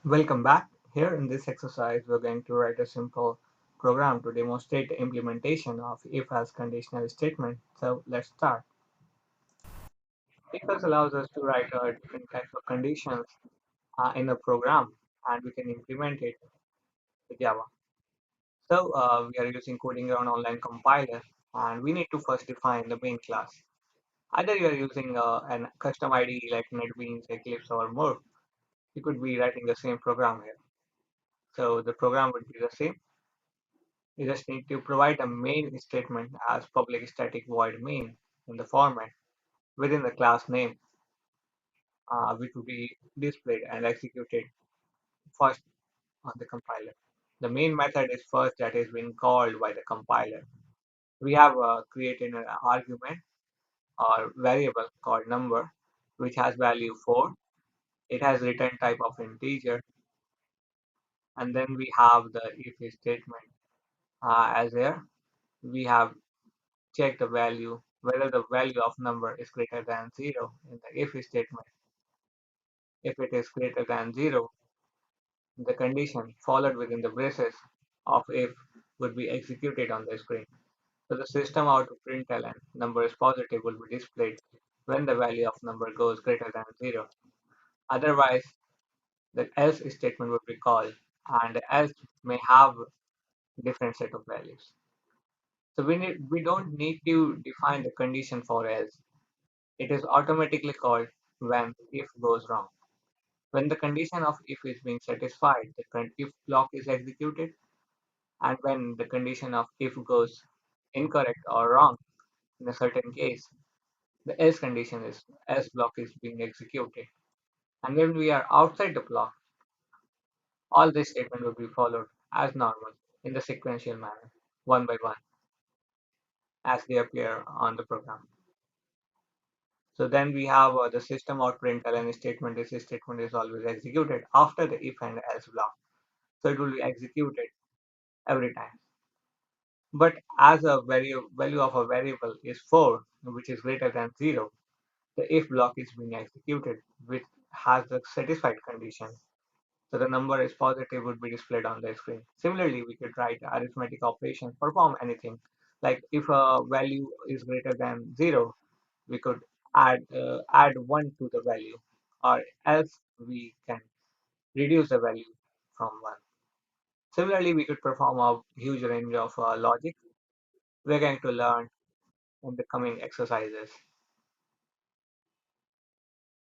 Welcome back. Here in this exercise, we're going to write a simple program to demonstrate the implementation of if as conditional statement. So let's start. If else allows us to write different types of conditions in a program and we can implement it with Java. So we are using coding on online compiler and we need to first define the main class. Either you are using an custom IDE like NetBeans, Eclipse or more, you could be writing the same program here. So the program would be the same. You just need to provide a main statement as public static void main in the format within the class name, which will be displayed and executed first on the compiler. The main method is first that is being called by the compiler. We have created an argument or variable called number, which has value 4. It has return type of integer, and then we have the if statement as here. We have check the value whether the value of number is greater than 0 in the if statement. If it is greater than 0, the condition followed within the braces of if would be executed on the screen. So the system out to println number is positive will be displayed when the value of number goes greater than 0. Otherwise, the else statement would be called and the else may have different set of values. So we don't need to define the condition for else. It is automatically called when if goes wrong. When the condition of if is being satisfied, the if block is executed, and when the condition of if goes incorrect or wrong in a certain case, the else condition is else block is being executed. And when we are outside the block, all this statement will be followed as normal in the sequential manner, one by one, as they appear on the program. So then we have the system out println statement. This statement is always executed after the if and else block. So it will be executed every time. But as a value of a variable is 4, which is greater than 0, the if block is being executed, which has the satisfied condition. So the number is positive would be displayed on the screen. Similarly, we could write arithmetic operation, perform anything. Like if a value is greater than 0, we could add 1 to the value, or else we can reduce the value from 1. Similarly, we could perform a huge range of logic we're going to learn in the coming exercises.